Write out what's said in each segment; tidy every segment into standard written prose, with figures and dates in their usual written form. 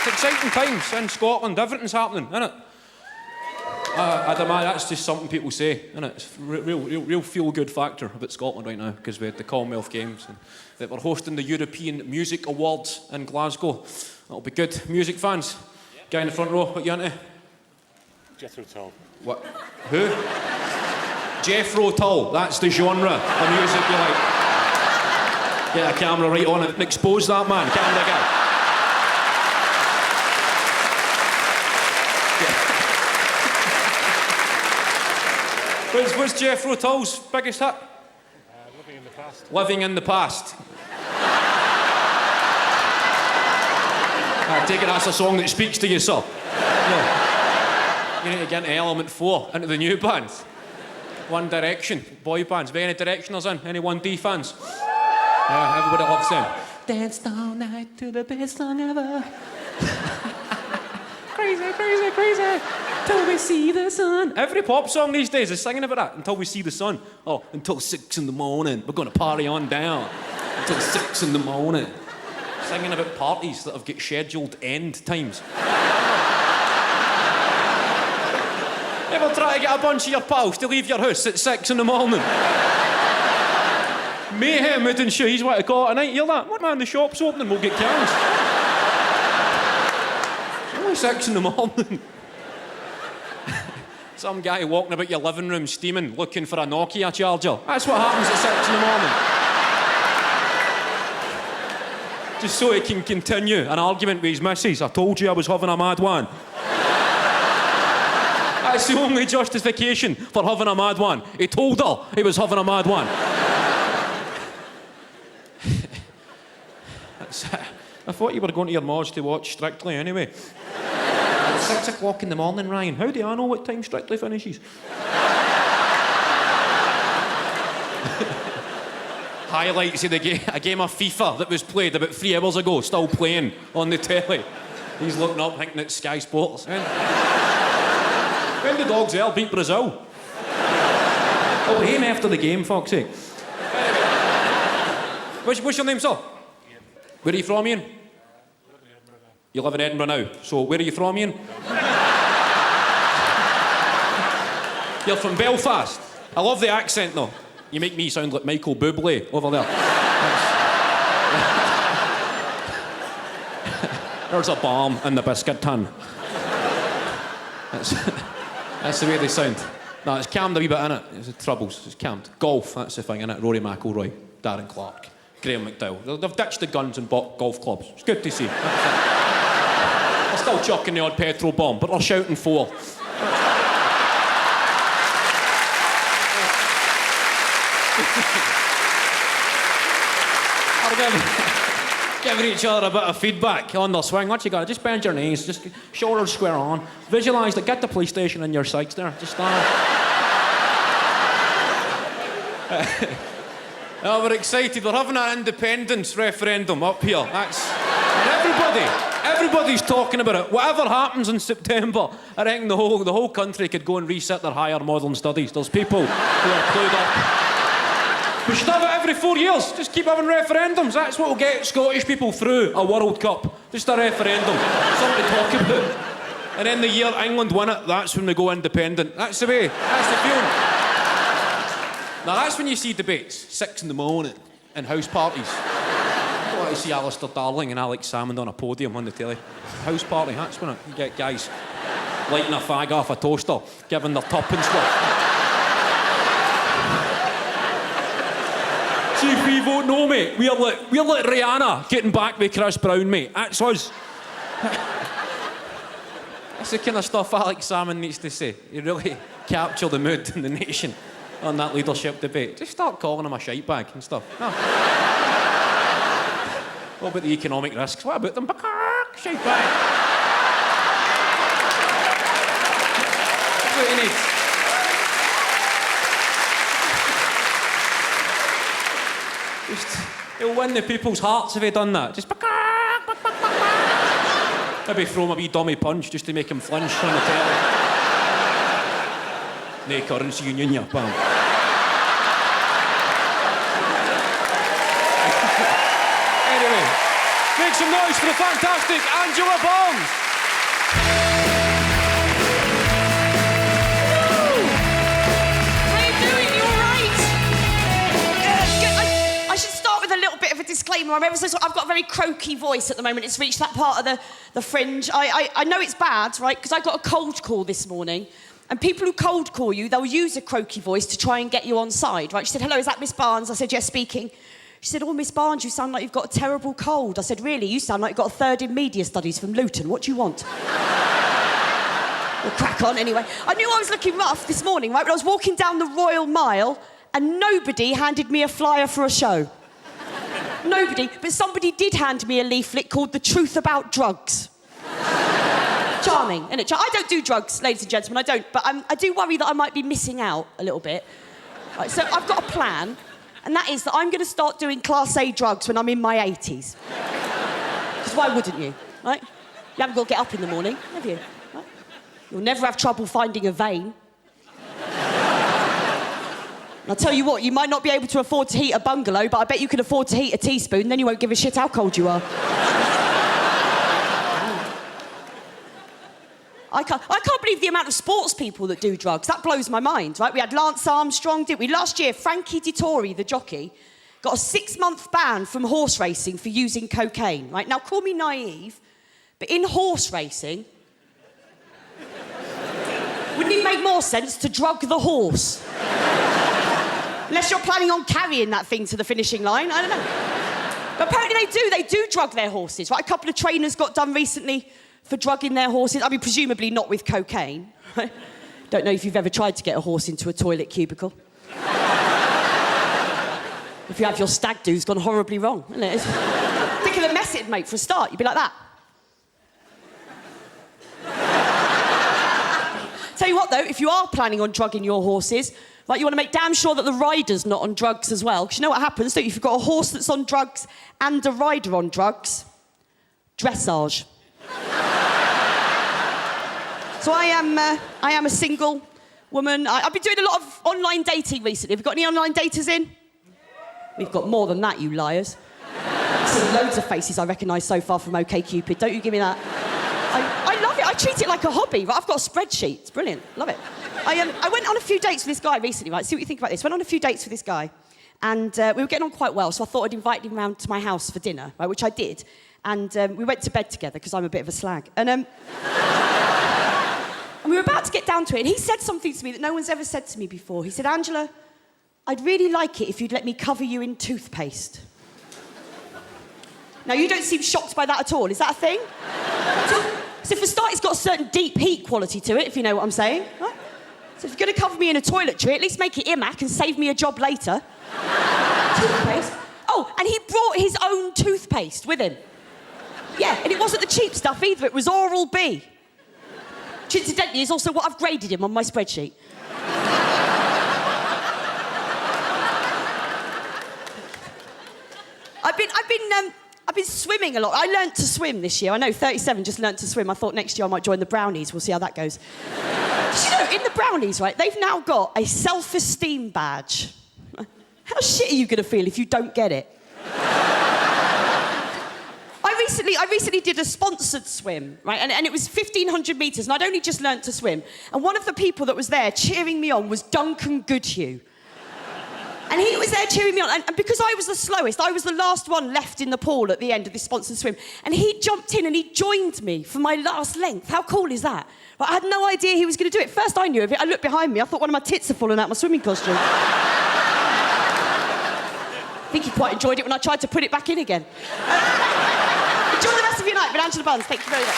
It's exciting times in Scotland. Everything's happening, isn't it? I don't know, that's just something people say, isn't it? It's a real feel-good factor about Scotland right now, because we had the Commonwealth Games and that we're hosting the European Music Awards in Glasgow. That'll be good. Music fans? Yeah. Guy in the front row, what you into? Jethro Tull. What? Who? Jethro Tull. That's the genre of music you like. Get a camera right on it and expose that man. Camera guy. What's Jethro Tull's biggest hit? Living in the Past. Living in the Past. I take it that's a song that speaks to you, sir. No. You need to get into Element 4, into the new bands. One Direction, boy bands. Have any Directioners in? Any 1D fans? Yeah, everybody loves them. Danced all night to the best song ever. Crazy, crazy, crazy. Till we see the sun. Every pop song these days is singing about that. Until we see the sun. Oh, until 6 in the morning. We're going to party on down. Until 6 in the morning. Singing about parties that have got scheduled end times. Ever try to get a bunch of your pals to leave your house at 6 in the morning? Mayhem, wouldn't you? He's what to call it tonight. Hear that? What man, the shop's opening, we'll get cans. It's only 6 in the morning. Some guy walking about your living room steaming, looking for a Nokia charger. That's what happens at 6 in the morning. Just so he can continue an argument with his missus. I told you I was having a mad one. That's the only justification for having a mad one. He told her he was having a mad one. I thought you were going to your Moz to watch Strictly anyway. It's 6 o'clock in the morning, Ryan. How do I know what time Strictly finishes? Highlights of a game of FIFA that was played about 3 hours ago, still playing on the telly. He's looking up thinking it's Sky Sports. When the Dogs L beat Brazil. Oh, aim after the game, fuck's sake. What's your name, sir? Ian. Where are you from, Ian? You live in Edinburgh now. So where are you from, Ian? You're from Belfast. I love the accent, though. You make me sound like Michael Bublé over there. There's a bomb in the biscuit tin. That's the way they sound. No, it's calmed a wee bit, innit? It's the troubles. It's calmed. Golf, that's the thing, innit? Rory McIlroy, Darren Clarke, Graham McDowell. They've ditched the guns and bought golf clubs. It's good to see. They're still chucking the odd petrol bomb, but they're shouting for. Giving each other a bit of feedback on their swing. What you got? Just bend your knees, just shoulders square on. Visualise that. Get the PlayStation in your sights there. Just stand. Oh, we're excited. We're having an independence referendum up here. And everybody's talking about it. Whatever happens in September, I reckon the whole country could go and reset their higher modern studies. There's people who are clued up. We should have it every 4 years. Just keep having referendums. That's what will get Scottish people through a World Cup. Just a referendum. Something to talk about. And then the year England win it, that's when we go independent. That's the way. That's the feeling. Now, that's when you see debates. 6 in the morning and house parties. I don't want to see Alistair Darling and Alex Salmond on a podium on the telly. House party, that's when you get guys lighting a fag off a toaster, giving their tuppence worth. See if we vote no, mate. We're like Rihanna getting back with Chris Brown, mate. That's us. That's the kind of stuff Alex Salmond needs to say. You really capture the mood in the nation on that leadership debate. Just start calling him a shite bag and stuff. No. What about the economic risks? What about them? Shite bag. That's what he needs. He'll win the people's hearts if he done that. Just maybe throw him a wee dummy punch just to make him flinch on the telly. No currency union, yeah, bam. Anyway, make some noise. voice for the fantastic Angela Barnes. How you doing? You all right? Good. I should start with a little bit of a disclaimer. I've got a very croaky voice at the moment. It's reached that part of the fringe. I know it's bad, right? Because I got a cold call this morning. And people who cold call you, they'll use a croaky voice to try and get you on side, right? She said, hello, is that Miss Barnes? I said, yes, speaking. She said, oh, Miss Barnes, you sound like you've got a terrible cold. I said, really? You sound like you've got a third in media studies from Luton. What do you want? We'll crack on anyway. I knew I was looking rough this morning, right? But I was walking down the Royal Mile and nobody handed me a flyer for a show. Nobody. But somebody did hand me a leaflet called The Truth About Drugs. Charming, isn't it? I don't do drugs, ladies and gentlemen, I don't. But I do worry that I might be missing out a little bit. Right, so I've got a plan, and that is that I'm going to start doing Class A drugs when I'm in my 80s. Because why wouldn't you, right? You haven't got to get up in the morning, have you? Right? You'll never have trouble finding a vein. And I'll tell you what, you might not be able to afford to heat a bungalow, but I bet you can afford to heat a teaspoon, then you won't give a shit how cold you are. I can't believe the amount of sports people that do drugs. That blows my mind, right? We had Lance Armstrong, didn't we? Last year, Frankie Dettori, the jockey, got a 6-month ban from horse racing for using cocaine, right? Now, call me naive, but in horse racing, wouldn't it make more sense to drug the horse? Unless you're planning on carrying that thing to the finishing line, I don't know. But apparently they do drug their horses, right? A couple of trainers got done recently for drugging their horses. I mean, presumably not with cocaine. Don't know if you've ever tried to get a horse into a toilet cubicle. If you have, your stag do's gone horribly wrong, isn't it? Think of the mess it'd make for a start. You'd be like that. Tell you what, though, if you are planning on drugging your horses, right, you want to make damn sure that the rider's not on drugs as well. Because you know what happens, don't you? If you've got a horse that's on drugs and a rider on drugs, dressage. So I am a single woman. I've been doing a lot of online dating recently. Have you got any online daters in? We've got more than that, you liars. I've seen loads of faces I recognise so far from OkCupid. Don't you give me that. I love it. I treat it like a hobby. Right? I've got a spreadsheet. It's brilliant. Love it. I went on a few dates with this guy recently, right? See what you think about this. Went on a few dates with this guy. And we were getting on quite well, so I thought I'd invite him round to my house for dinner, right, which I did. And we went to bed together, because I'm a bit of a slag. And we were about to get down to it, and he said something to me that no one's ever said to me before. He said, Angela, I'd really like it if you'd let me cover you in toothpaste. Now, you don't seem shocked by that at all. Is that a thing? So for a start, it's got a certain deep heat quality to it, if you know what I'm saying. Right? So if you're going to cover me in a toiletry, at least make it Imac and save me a job later. Toothpaste. Oh, and he brought his own toothpaste with him. Yeah, and it wasn't the cheap stuff either. It was Oral-B. Which, incidentally, is also what I've graded him on my spreadsheet. I've been swimming a lot. I learnt to swim this year. I know, 37, just learnt to swim. I thought next year I might join the Brownies. We'll see how that goes. You know, in the Brownies, right, they've now got a self-esteem badge. How shit are you going to feel if you don't get it? I recently did a sponsored swim, right? And it was 1,500 metres, and I'd only just learnt to swim. And one of the people that was there cheering me on was Duncan Goodhue. And he was there cheering me on. And because I was the slowest, I was the last one left in the pool at the end of this sponsored swim. And he jumped in and he joined me for my last length. How cool is that? But I had no idea he was going to do it. First I knew of it, I looked behind me, I thought one of my tits had fallen out of my swimming costume. I think he quite enjoyed it when I tried to put it back in again. Enjoy the rest of your night with Angela Barnes. Thank you very much.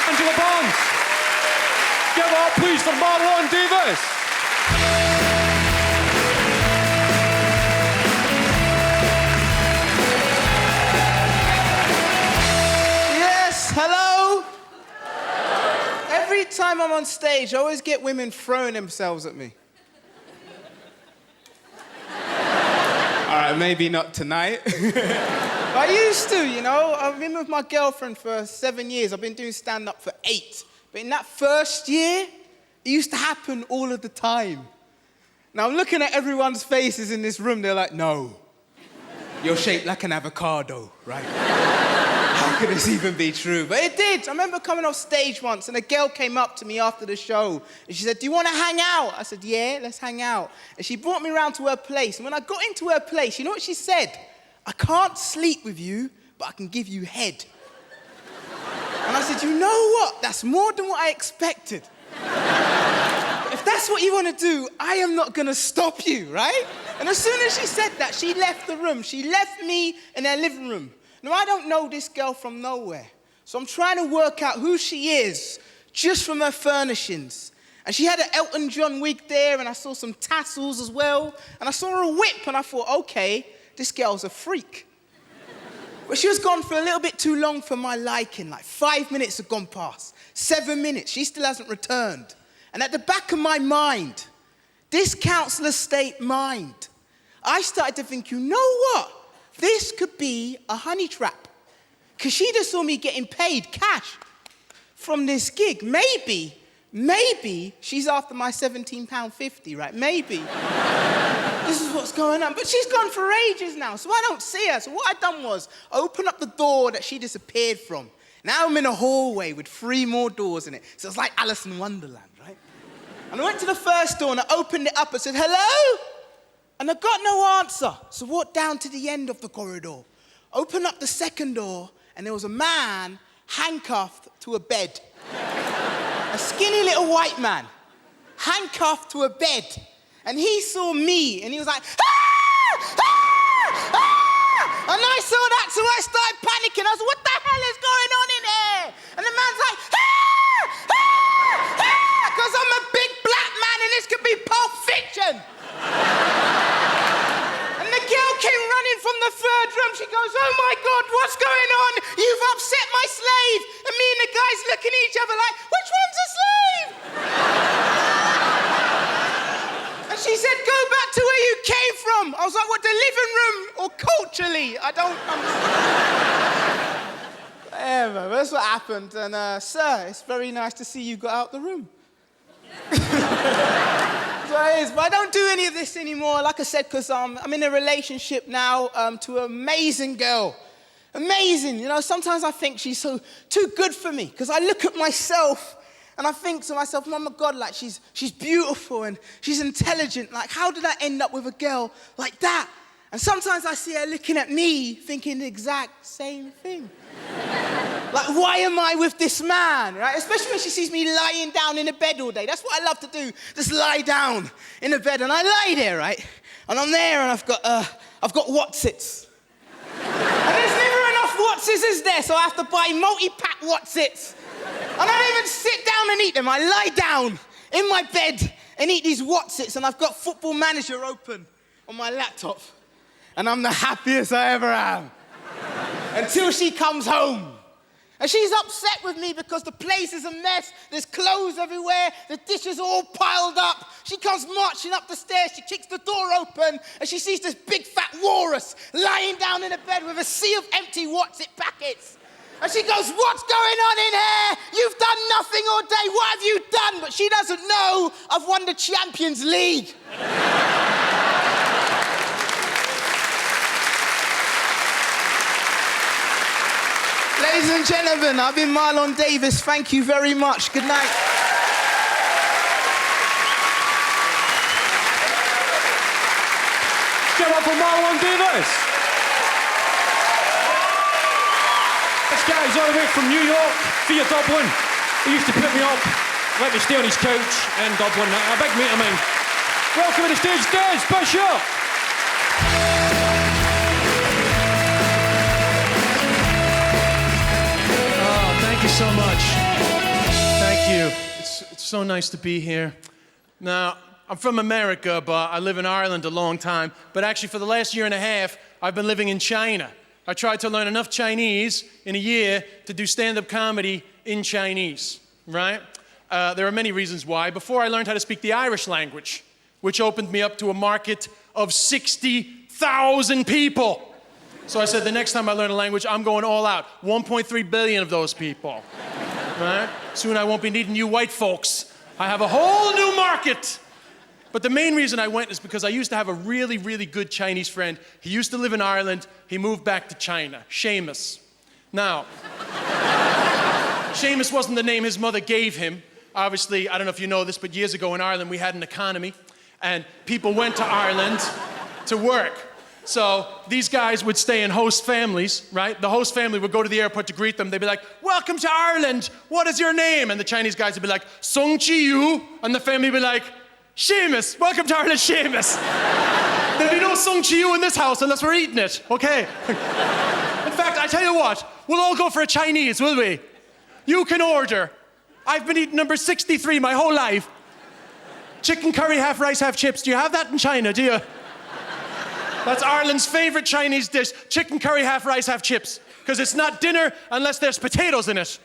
Angela Barnes. Give it up, please, for Marlon Davis. Yes, hello. Every time I'm on stage, I always get women throwing themselves at me. All right, maybe not tonight. I used to, you know. I've been with my girlfriend for 7 years. I've been doing stand-up for 8. But in that first year, it used to happen all of the time. Now, I'm looking at everyone's faces in this room. They're like, no, you're shaped like an avocado, right? How could this even be true? But it did. I remember coming off stage once, and a girl came up to me after the show, and she said, do you want to hang out? I said, yeah, let's hang out. And she brought me around to her place. And when I got into her place, you know what she said? I can't sleep with you, but I can give you head. And I said, you know what? That's more than what I expected. If that's what you want to do, I am not going to stop you, right? And as soon as she said that, she left the room. She left me in her living room. Now, I don't know this girl from nowhere, so I'm trying to work out who she is just from her furnishings. And she had an Elton John wig there, and I saw some tassels as well, and I saw a whip, and I thought, okay, this girl's a freak. But she was gone for a little bit too long for my liking. Like 5 minutes had gone past, 7 minutes, she still hasn't returned. And at the back of my mind, this counsellor state mind, I started to think, you know what? This could be a honey trap. Because she just saw me getting paid cash from this gig. Maybe she's after my £17.50, right? Maybe. This is what's going on. But she's gone for ages now, so I don't see her. So what I done was open up the door that she disappeared from. Now I'm in a hallway with 3 more doors in it. So it's like Alice in Wonderland, right? And I went to the first door and I opened it up and said, hello? And I got no answer. So I walked down to the end of the corridor, opened up the second door, and there was a man handcuffed to a bed. A skinny little white man, handcuffed to a bed. And he saw me, and he was like, ah! Ah! Ah! And I saw that, so I started panicking. I was like, what the hell is going on in here? And the man's like, ah! Ah! Ah! Because I'm a big black man, and this could be Pulp Fiction. And the girl came running from the third room. She goes, oh my God, what's going on? You've upset my slave. And me and the guys looking at each other like, which one's a slave? And she said, go back to where you came from. I was like, what, the living room or culturally? I don't understand. Whatever, that's what happened. And sir, it's very nice to see you got out the room. That's what it is. But I don't do any of this anymore, like I said, because I'm in a relationship now to an amazing girl. Amazing. You know, sometimes I think she's too good for me, because I look at myself and I think to myself, oh my God, like she's beautiful and she's intelligent. Like, how did I end up with a girl like that? And sometimes I see her looking at me thinking the exact same thing. Like, why am I with this man, right? Especially when she sees me lying down in a bed all day. That's what I love to do, just lie down in a bed. And I lie there, right? And I'm there and I've got Watsits. And there's never enough Watsits, is there? So I have to buy multi-pack Watsits. And I don't even sit down and eat them. I lie down in my bed and eat these Watsits. And I've got Football Manager open on my laptop. And I'm the happiest I ever am. Until she comes home. And she's upset with me because the place is a mess. There's clothes everywhere. The dishes are all piled up. She comes marching up the stairs. She kicks the door open and she sees this big fat walrus lying down in a bed with a sea of empty What's-It packets. And she goes, what's going on in here? You've done nothing all day. What have you done? But she doesn't know I've won the Champions League. Ladies and gentlemen, I've been Marlon Davis. Thank you very much. Good night. Give up for Marlon Davis. This guy's all the way from New York via Dublin. He used to put me up, let me stay on his couch in Dublin. A big mate of mine. Welcome to the stage, Des Bishop. Thank you so much. Thank you. It's so nice to be here. Now, I'm from America, but I live in Ireland a long time. But actually, for the last year and a half, I've been living in China. I tried to learn enough Chinese in a year to do stand-up comedy in Chinese, right? There are many reasons why. Before, I learned how to speak the Irish language, which opened me up to a market of 60,000 people. So I said, the next time I learn a language, I'm going all out. 1.3 billion of those people, right? Soon I won't be needing you white folks. I have a whole new market. But the main reason I went is because I used to have a really, really good Chinese friend. He used to live in Ireland. He moved back to China. Seamus. Now, Seamus wasn't the name his mother gave him. Obviously, I don't know if you know this, but years ago in Ireland, we had an economy, and people went to Ireland to work. So these guys would stay in host families, right? The host family would go to the airport to greet them. They'd be like, "Welcome to Ireland. What is your name?" And the Chinese guys would be like, "Song Chi Yu." And the family would be like, "Seamus, welcome to Ireland, Seamus." There'll be no Song Chi Yu in this house unless we're eating it, okay? In fact, I tell you what, we'll all go for a Chinese, will we? You can order. I've been eating number 63 my whole life. Chicken curry, half rice, half chips. Do you have that in China, do you? That's Ireland's favorite Chinese dish. Chicken curry, half rice, half chips. Because it's not dinner unless there's potatoes in it.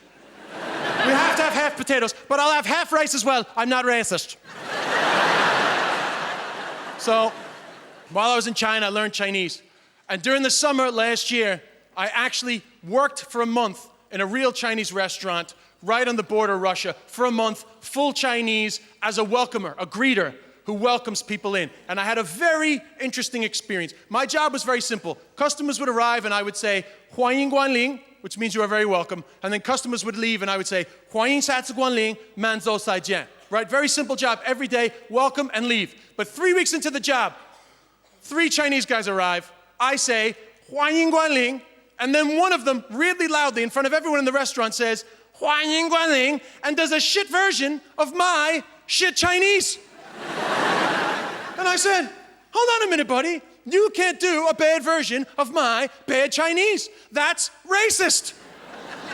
We have to have half potatoes, but I'll have half rice as well. I'm not racist. So, while I was in China, I learned Chinese. And during the summer last year, I actually worked for a month in a real Chinese restaurant right on the border of Russia for a month, full Chinese, as a welcomer, a greeter who welcomes people in. And I had a very interesting experience. My job was very simple. Customers would arrive and I would say, "欢迎光临," which means you are very welcome. And then customers would leave and I would say, 欢迎下次光临,慢走再见. Right? Very simple job every day, welcome and leave. But 3 weeks into the job, 3 Chinese guys arrive. I say, 欢迎光临, and then one of them, really loudly in front of everyone in the restaurant, says, 欢迎光临, and does a shit version of my shit Chinese. And I said, hold on a minute, buddy. You can't do a bad version of my bad Chinese. That's racist.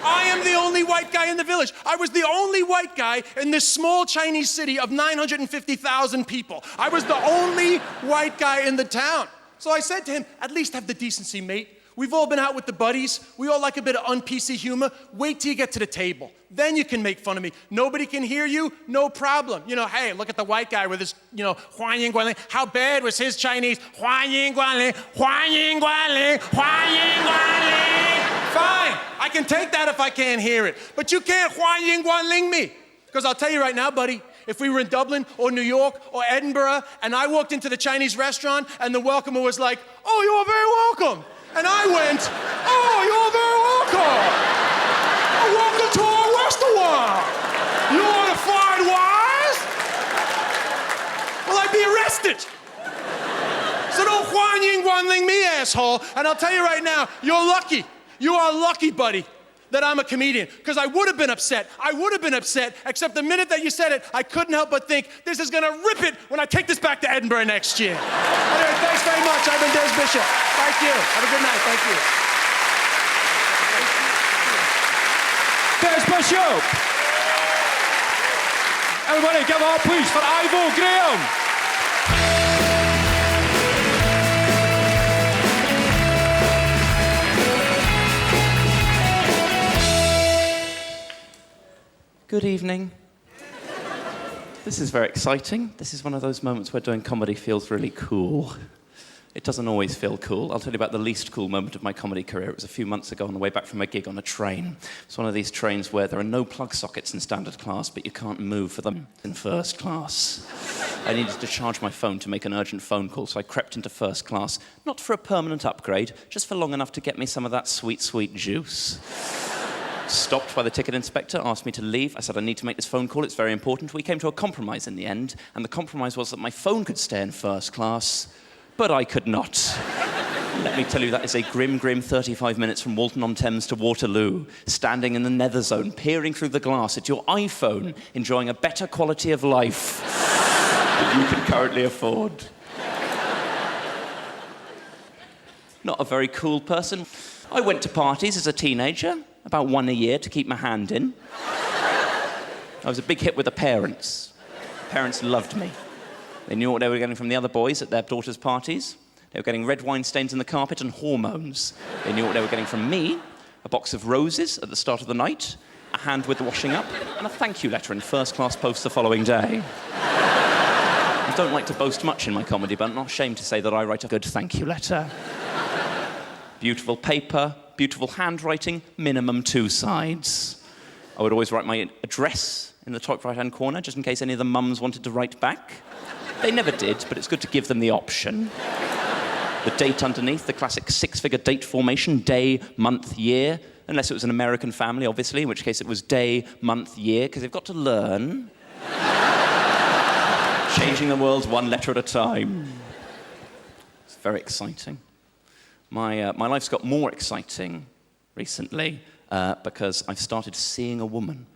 I am the only white guy in the village. I was the only white guy in this small Chinese city of 950,000 people. I was the only white guy in the town. So I said to him, at least have the decency, mate. We've all been out with the buddies. We all like a bit of un-PC humor. Wait till you get to the table. Then you can make fun of me. Nobody can hear you, no problem. You know, hey, look at the white guy with his, 欢迎光临. How bad was his Chinese? 欢迎光临,欢迎光临,欢迎光临. Fine, I can take that if I can't hear it. But you can't 欢迎光临 me. Because I'll tell you right now, buddy, if we were in Dublin or New York or Edinburgh and I walked into the Chinese restaurant and the welcomer was like, "Oh, you are very welcome." And I went, "Oh, you're very welcome. Oh, welcome to our restaurant. You want to find wise?" Well, I'd be arrested. So don't 欢迎光临 me, asshole. And I'll tell you right now, you're lucky. You are lucky, buddy, that I'm a comedian. Because I would have been upset. I would have been upset, except the minute that you said it, I couldn't help but think, this is going to rip it when I take this back to Edinburgh next year. Anyway, thanks very much. I've been Des Bishop. Thank you. Have a good night. Thank you. Des Bishop! Everybody give up, please, for Ivo Graham! Good evening. This is very exciting. This is one of those moments where doing comedy feels really cool. It doesn't always feel cool. I'll tell you about the least cool moment of my comedy career. It was a few months ago on the way back from a gig on a train. It's one of these trains where there are no plug sockets in standard class, but you can't move for them in first class. I needed to charge my phone to make an urgent phone call, so I crept into first class, not for a permanent upgrade, just for long enough to get me some of that sweet, sweet juice. Stopped by the ticket inspector, asked me to leave. I said, I need to make this phone call, it's very important. We came to a compromise in the end, and the compromise was that my phone could stay in first class, but I could not. Let me tell you, that is a grim, grim 35 minutes from Walton-on-Thames to Waterloo, standing in the nether zone, peering through the glass at your iPhone, enjoying a better quality of life that you can currently afford. Not a very cool person. I went to parties as a teenager, about one a year to keep my hand in. I was a big hit with the parents. Parents loved me. They knew what they were getting from the other boys at their daughters' parties. They were getting red wine stains in the carpet and hormones. They knew what they were getting from me, a box of roses at the start of the night, a hand with the washing up, and a thank you letter in first-class post the following day. I don't like to boast much in my comedy, but I'm not ashamed to say that I write a good thank you letter. Beautiful paper, beautiful handwriting, minimum 2 sides. I would always write my address in the top right-hand corner, just in case any of the mums wanted to write back. They never did, but it's good to give them the option. The date underneath, the classic six-figure date formation, day, month, year. Unless it was an American family, obviously, in which case it was day, month, year, because they've got to learn. Changing the world one letter at a time. It's very exciting. My life's got more exciting recently because I've started seeing a woman.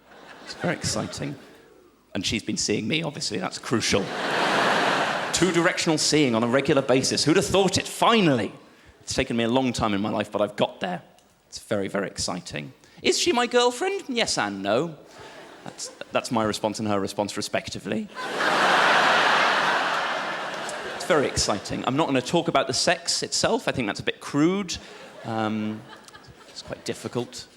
It's very exciting. And she's been seeing me, obviously, that's crucial. Two-directional seeing on a regular basis. Who'd have thought it? Finally! It's taken me a long time in my life, but I've got there. It's very, very exciting. Is she my girlfriend? Yes and no. That's my response and her response, respectively. It's very exciting. I'm not going to talk about the sex itself. I think that's a bit crude. It's quite difficult.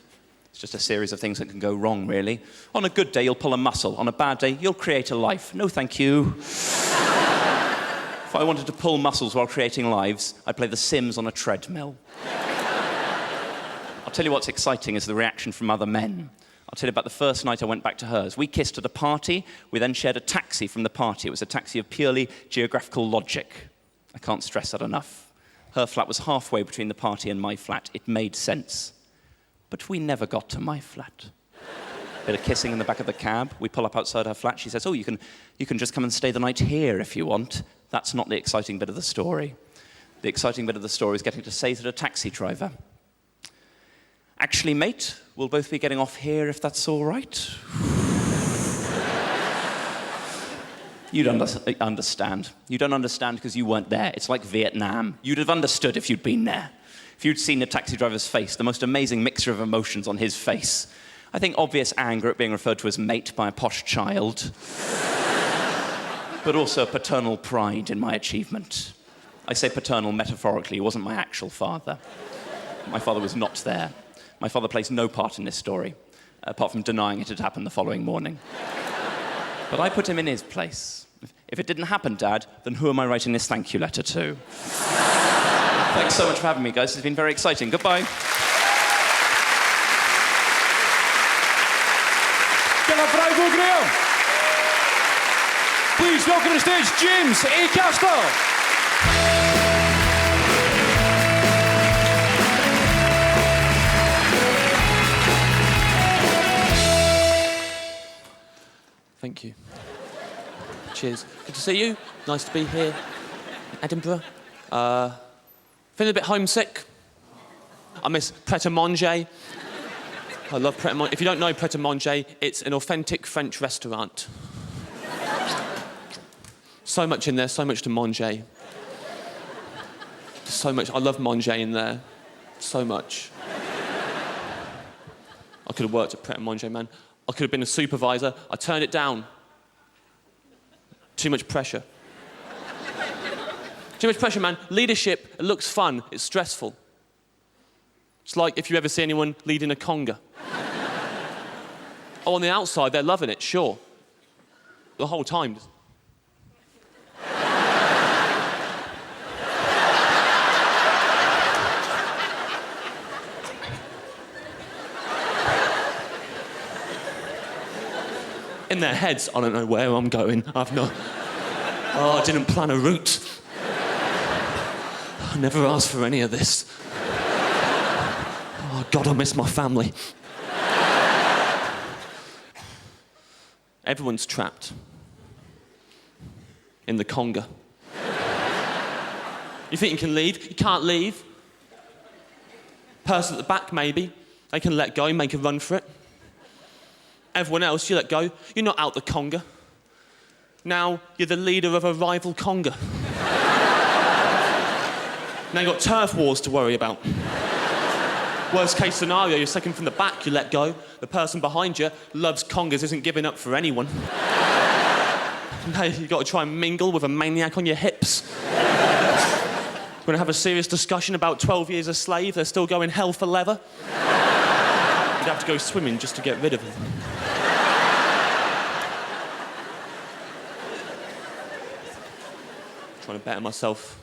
It's just a series of things that can go wrong, really. On a good day, you'll pull a muscle. On a bad day, you'll create a life. No, thank you. If I wanted to pull muscles while creating lives, I'd play The Sims on a treadmill. I'll tell you what's exciting is the reaction from other men. I'll tell you about the first night I went back to hers. We kissed at a party. We then shared a taxi from the party. It was a taxi of purely geographical logic. I can't stress that enough. Her flat was halfway between the party and my flat. It made sense. But we never got to my flat. Bit of kissing in the back of the cab. We pull up outside her flat. She says, oh, you can just come and stay the night here if you want. That's not the exciting bit of the story. The exciting bit of the story is getting to say to the taxi driver, actually, mate, we'll both be getting off here if that's all right. You'd understand. You don't understand because you weren't there. It's like Vietnam. You'd have understood if you'd been there. If you'd seen the taxi driver's face, the most amazing mixture of emotions on his face. I think obvious anger at being referred to as mate by a posh child. But also paternal pride in my achievement. I say paternal metaphorically. He wasn't my actual father. My father was not there. My father plays no part in this story, apart from denying it had happened the following morning. But I put him in his place. If it didn't happen, Dad, then who am I writing this thank you letter to? Thanks so much for having me, guys. It's been very exciting. Goodbye. Give it up for Ivo Graham. Please welcome to the stage, James Acaster. Thank you. Cheers. Good to see you. Nice to be here in Edinburgh. Feeling a bit homesick. I miss Pret a Manger. I love Pret a Manger. If you don't know Pret a Manger, it's an authentic French restaurant. So much in there, so much to manger. So much. I love manger in there. So much. I could have worked at Pret a Manger, man. I could have been a supervisor. I turned it down. Too much pressure. Too much pressure, man. Leadership, it looks fun. It's stressful. It's like if you ever see anyone leading a conga. Oh, on the outside, they're loving it, sure. The whole time. In their heads, I don't know where I'm going. I didn't plan a route. I never asked for any of this. Oh, God, I miss my family. Everyone's trapped in the conga. You think you can leave? You can't leave. Person at the back, maybe. They can let go, make a run for it. Everyone else, you let go. You're not out the conga. Now you're the leader of a rival conga. Now you've got turf wars to worry about. Worst case scenario, you're second from the back, you let go. The person behind you loves congas, isn't giving up for anyone. Now you've got to try and mingle with a maniac on your hips. We're gonna have a serious discussion about 12 years a slave, they're still going hell for leather. You'd have to go swimming just to get rid of them. Trying to better myself.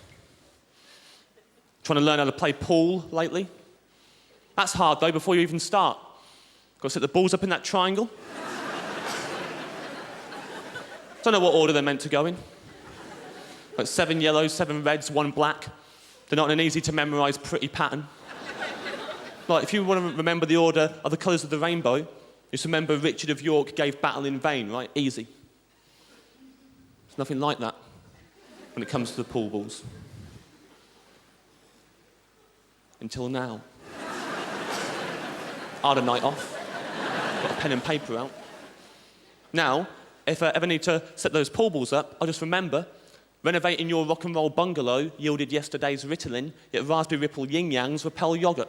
Trying to learn how to play pool lately. That's hard though, before you even start. Got to set the balls up in that triangle. Don't know what order they're meant to go in. Like 7 yellows, 7 reds, 1 black. They're not an easy-to-memorise pretty pattern. Like, if you want to remember the order of the colours of the rainbow, just remember Richard of York gave battle in vain, right? Easy. There's nothing like that when it comes to the pool balls. Until now. I had a night off. Got a pen and paper out. Now, if I ever need to set those pool balls up, I'll just remember renovating your rock and roll bungalow yielded yesterday's Ritalin, yet raspberry ripple yin-yangs repel yoghurt.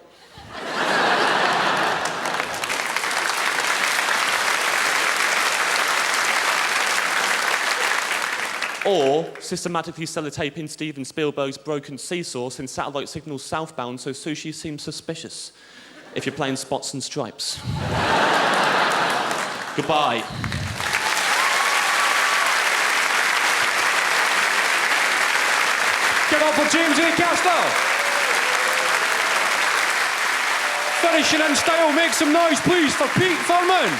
Or systematically sellotaping Steven Spielberg's broken seesaw in satellite signals southbound so sushi seems suspicious if you're playing spots and stripes. Goodbye. Give up for James Acaster. Finishing in style, make some noise please for Pete Firman.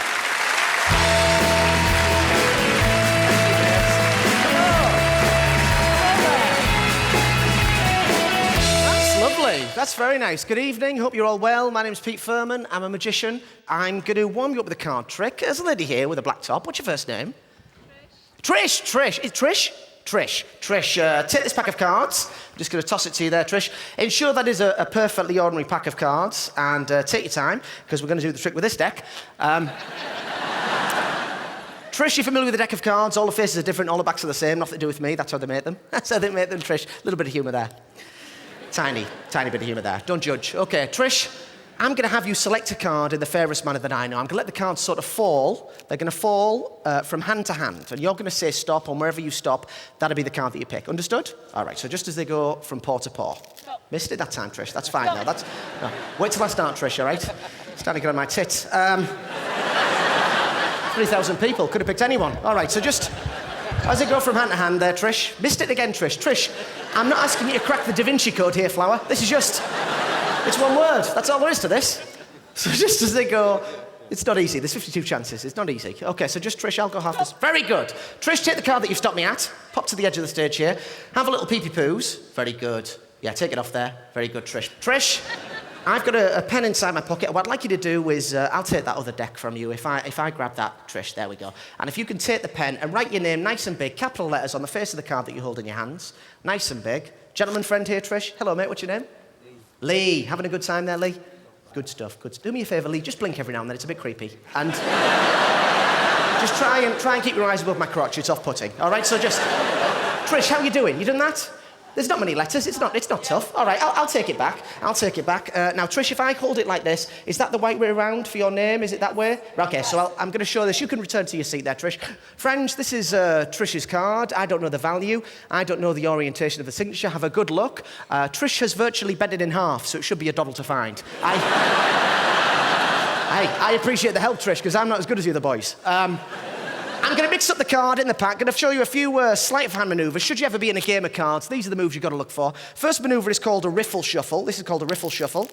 Lovely. That's very nice. Good evening. Hope you're all well. My name's Pete Firman. I'm a magician. I'm going to warm you up with a card trick. There's a lady here with a black top. What's your first name? Trish. Trish. Is it Trish? Trish. Trish, take this pack of cards. I'm just going to toss it to you there, Trish. Ensure that is a perfectly ordinary pack of cards and take your time because we're going to do the trick with this deck. Trish, you're familiar with the deck of cards. All the faces are different. All the backs are the same. Nothing to do with me. That's how they make them. That's how they make them, Trish. A little bit of humour there. Tiny bit of humour there. Don't judge. OK, Trish, I'm going to have you select a card in the fairest manner that I know. I'm going to let the cards sort of fall. They're going to fall from hand to hand. And you're going to say stop, and wherever you stop, that'll be the card that you pick. Understood? All right, so just as they go from paw to paw. Stop. Missed it that time, Trish. That's fine now. No. Wait till I start, Trish, all right? Starting to get on my tit. 3,000 people. Could have picked anyone. All right, so just as they go from hand to hand there, Trish. Missed it again, Trish. Trish, I'm not asking you to crack the Da Vinci Code here, Flower. This is just... It's one word. That's all there is to this. So just as they go... It's not easy. There's 52 chances. It's not easy. OK, so just, Trish, I'll go half this. Very good. Trish, take the card that you've stopped me at. Pop to the edge of the stage here. Have a little pee-pee-poos. Very good. Yeah, take it off there. Very good, Trish. Trish, I've got a pen inside my pocket. What I'd like you to do is I'll take that other deck from you. If I grab that, Trish, there we go. And if you can take the pen and write your name nice and big, capital letters on the face of the card that you hold in your hands. Nice and big. Gentleman friend here, Trish. Hello, mate. What's your name? Lee. Having a good time there, Lee? Good stuff. Good. Do me a favour, Lee. Just blink every now and then. It's a bit creepy. And just try and keep your eyes above my crotch. It's off-putting. All right. So just, Trish, how you doing? You done that? There's not many letters. It's not tough. All right. I'll take it back. I'll take it back. Now, Trish, if I hold it like this, is that the right way around for your name? Is it that way? Okay. So I'm going to show this. You can return to your seat there, Trish. Friends, this is Trish's card. I don't know the value. I don't know the orientation of the signature. Have a good look. Trish has virtually bent it in half, so it should be a doddle to find. I appreciate the help, Trish, because I'm not as good as the other boys. I'm going to mix up the card in the pack. Going to show you a few sleight of hand manoeuvres. Should you ever be in a game of cards, these are the moves you've got to look for. First manoeuvre is called a riffle shuffle. This is called a riffle shuffle.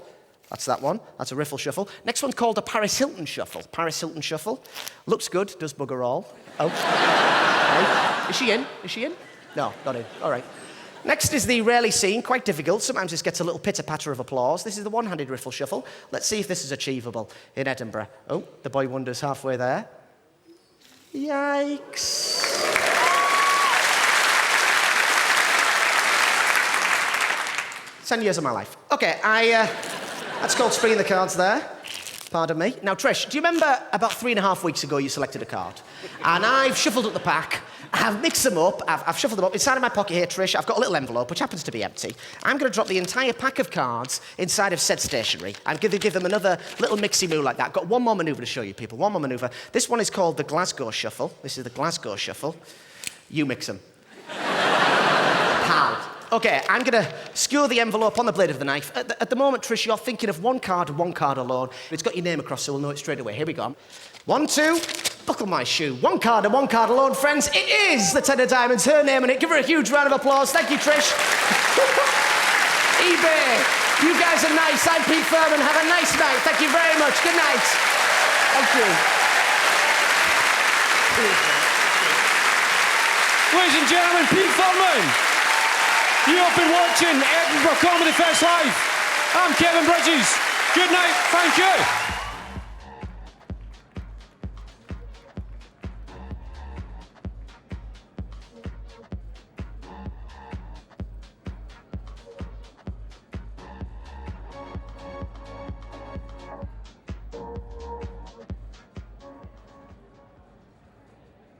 That's that one. That's a riffle shuffle. Next one's called a Paris Hilton shuffle. Paris Hilton shuffle. Looks good. Does bugger all. Oh. Right. Is she in? Is she in? No, not in. All right. Next is the rarely seen, quite difficult. Sometimes this gets a little pitter-patter of applause. This is the one-handed riffle shuffle. Let's see if this is achievable in Edinburgh. Oh, the boy wonders halfway there. Yikes. 10 years of my life. OK, that's called spinning the cards there. Pardon me. Now, Trish, do you remember about 3.5 weeks ago you selected a card? And I've shuffled up the pack. I've mixed them up. I've shuffled them up. Inside of my pocket here, Trish, I've got a little envelope, which happens to be empty. I'm going to drop the entire pack of cards inside of said stationery. I'm going to give them another little mixy move like that. I've got one more manoeuvre to show you, people. One more manoeuvre. This one is called the Glasgow Shuffle. This is the Glasgow Shuffle. You mix them. Pal. OK, I'm going to skewer the envelope on the blade of the knife. At the moment, Trish, you're thinking of one card alone. It's got your name across, so we'll know it straight away. Here we go. 1, 2, buckle my shoe. One card alone, friends. It is the Ten of Diamonds, her name on it. Give her a huge round of applause. Thank you, Trish. eBay, you guys are nice. I'm Pete Firman. Have a nice night. Thank you very much. Good night. Thank you. Ladies and gentlemen, Pete Firman. You have been watching Edinburgh Comedy Fest Live. I'm Kevin Bridges. Good night. Thank you.